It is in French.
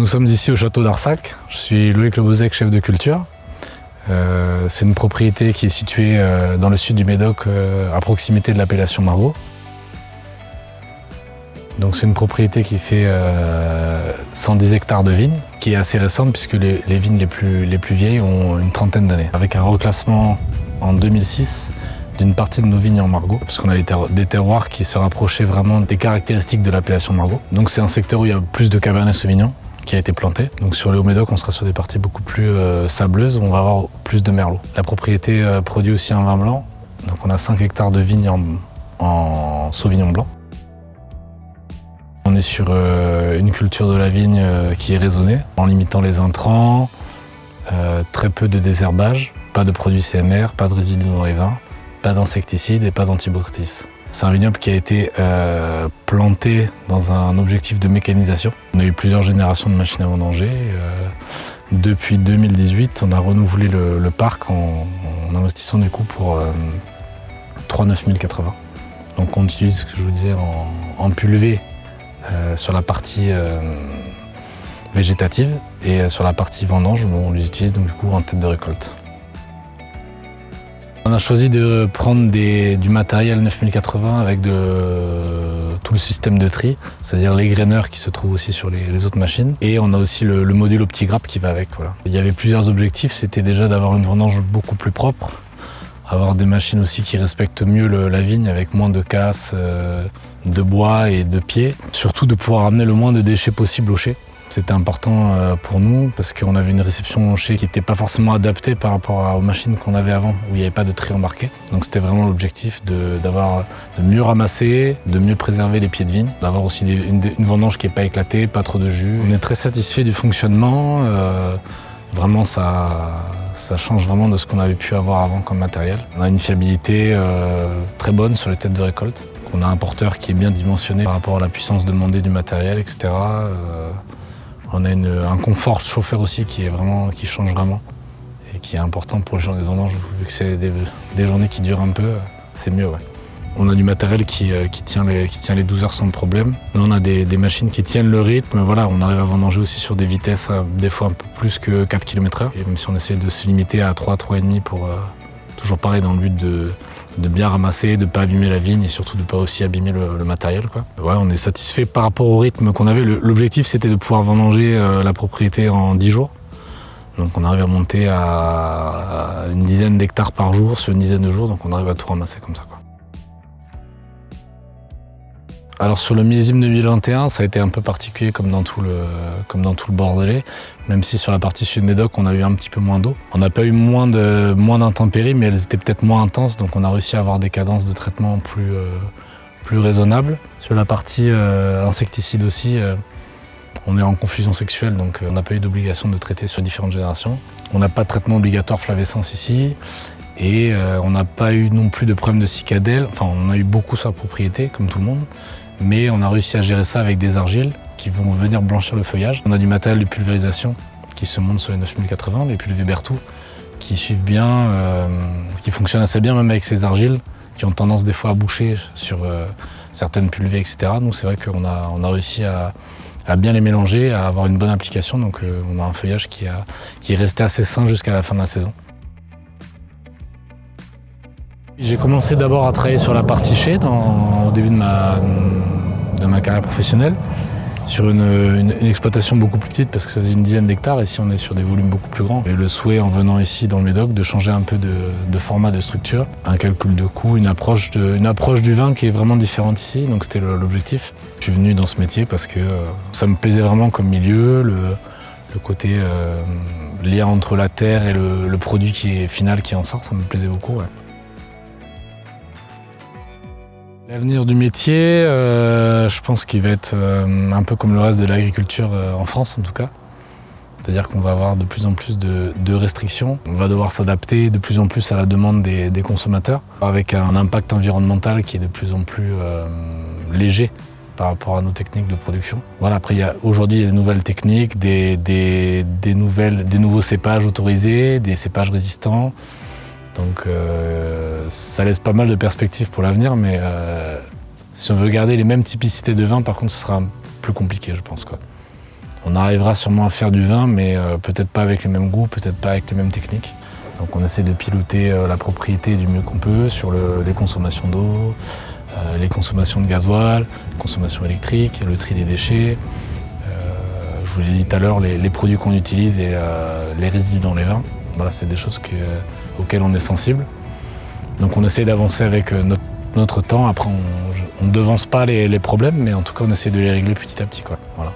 Nous sommes ici au château d'Arsac. Je suis Loïc Lebozec, chef de culture. C'est une propriété qui est située dans le sud du Médoc, à proximité de l'appellation Margaux. Donc c'est une propriété qui fait 110 hectares de vignes, qui est assez récente puisque les vignes les plus vieilles ont une trentaine d'années. Avec un reclassement en 2006 d'une partie de nos vignes en Margaux, parce qu'on a des terroirs qui se rapprochaient vraiment des caractéristiques de l'appellation Margaux. Donc c'est un secteur où il y a plus de Cabernet Sauvignon qui a été planté. Donc sur le Haut-Médoc, on sera sur des parties beaucoup plus sableuses, où on va avoir plus de merlot. La propriété produit aussi un vin blanc, donc on a 5 hectares de vignes en Sauvignon blanc. On est sur une culture de la vigne qui est raisonnée, en limitant les intrants, très peu de désherbage, pas de produits CMR, pas de résidus dans les vins, pas d'insecticides et pas d'antibactéries. C'est un vignoble qui a été planté dans un objectif de mécanisation. On a eu plusieurs générations de machines à vendanger. Depuis 2018, on a renouvelé le parc en investissant du coup pour 3 9080. Donc on utilise ce que je vous disais en pulvé sur la partie végétative et sur la partie vendange, on les utilise donc du coup en tête de récolte. On a choisi de prendre du matériel 9080 avec tout le système de tri, c'est-à-dire les graineurs qui se trouvent aussi sur les autres machines. Et on a aussi le module OptiGrappe qui va avec. Voilà. Il y avait plusieurs objectifs, c'était déjà d'avoir une vendange beaucoup plus propre, avoir des machines aussi qui respectent mieux la vigne avec moins de casse, de bois et de pieds. Surtout de pouvoir amener le moins de déchets possible au chai. C'était important pour nous parce qu'on avait une réception au chai qui n'était pas forcément adaptée par rapport aux machines qu'on avait avant, où il n'y avait pas de tri embarqué. Donc c'était vraiment l'objectif de mieux ramasser, de mieux préserver les pieds de vigne, d'avoir aussi une vendange qui n'est pas éclatée, pas trop de jus. On est très satisfait du fonctionnement. Vraiment, ça change vraiment de ce qu'on avait pu avoir avant comme matériel. On a une fiabilité très bonne sur les têtes de récolte. On a un porteur qui est bien dimensionné par rapport à la puissance demandée du matériel, etc. On a un confort chauffeur aussi qui change vraiment et qui est important pour les journées de vendange. Vu que c'est des journées qui durent un peu, c'est mieux. Ouais. On a du matériel qui tient les 12 heures sans problème. Là, on a des machines qui tiennent le rythme. Voilà, on arrive à vendanger aussi sur des vitesses des fois un peu plus que 4 km/h. Et même si on essaie de se limiter à 3,5 pour toujours pareil dans le but de bien ramasser, de ne pas abîmer la vigne et surtout de ne pas aussi abîmer le matériel. Quoi. Ouais, on est satisfait par rapport au rythme qu'on avait. L'objectif, c'était de pouvoir vendanger la propriété en 10 jours. Donc on arrive à monter à une dizaine d'hectares par jour sur une dizaine de jours. Donc on arrive à tout ramasser comme ça. Quoi. Alors sur le millésime 2021, ça a été un peu particulier comme dans tout le Bordelais, même si sur la partie sud-Médoc, on a eu un petit peu moins d'eau. On n'a pas eu moins d'intempéries, mais elles étaient peut-être moins intenses, donc on a réussi à avoir des cadences de traitement plus raisonnables. Sur la partie insecticide aussi, on est en confusion sexuelle, donc on n'a pas eu d'obligation de traiter sur différentes générations. On n'a pas de traitement obligatoire flavescence ici. Et on n'a pas eu non plus de problème de cicadelle. Enfin, on a eu beaucoup sur la propriété, comme tout le monde. Mais on a réussi à gérer ça avec des argiles qui vont venir blanchir le feuillage. On a du matériel de pulvérisation qui se monte sur les 9080, les pulvés Berthoud, qui suivent bien, qui fonctionnent assez bien même avec ces argiles, qui ont tendance des fois à boucher sur certaines pulvées, etc. Donc c'est vrai qu'on a réussi à bien les mélanger, à avoir une bonne application. Donc on a un feuillage qui est resté assez sain jusqu'à la fin de la saison. J'ai commencé d'abord à travailler sur la partie chai au début de ma carrière professionnelle, sur une exploitation beaucoup plus petite parce que ça faisait une dizaine d'hectares. Ici on est sur des volumes beaucoup plus grands. Et le souhait en venant ici dans le Médoc de changer un peu de format de structure, un calcul de coût, une approche du vin qui est vraiment différente ici, donc c'était l'objectif. Je suis venu dans ce métier parce que ça me plaisait vraiment comme milieu, le côté lien entre la terre et le produit final qui en sort, ça me plaisait beaucoup. Ouais. L'avenir du métier, je pense qu'il va être un peu comme le reste de l'agriculture en France en tout cas. C'est-à-dire qu'on va avoir de plus en plus de restrictions. On va devoir s'adapter de plus en plus à la demande des consommateurs, avec un impact environnemental qui est de plus en plus léger par rapport à nos techniques de production. Voilà, après, aujourd'hui, il y a des nouvelles techniques, des nouveaux cépages autorisés, des cépages résistants. Donc ça laisse pas mal de perspectives pour l'avenir, mais si on veut garder les mêmes typicités de vin, par contre, ce sera plus compliqué, je pense, quoi. On arrivera sûrement à faire du vin, mais peut-être pas avec les mêmes goûts, peut-être pas avec les mêmes techniques. Donc on essaie de piloter la propriété du mieux qu'on peut sur les consommations d'eau, les consommations de gasoil, les consommations électriques, le tri des déchets. Je vous l'ai dit tout à l'heure, les produits qu'on utilise et les résidus dans les vins. Voilà, c'est des choses auxquelles on est sensible. Donc on essaie d'avancer avec notre temps. Après, on ne devance pas les problèmes, mais en tout cas, on essaie de les régler petit à petit, quoi. Voilà.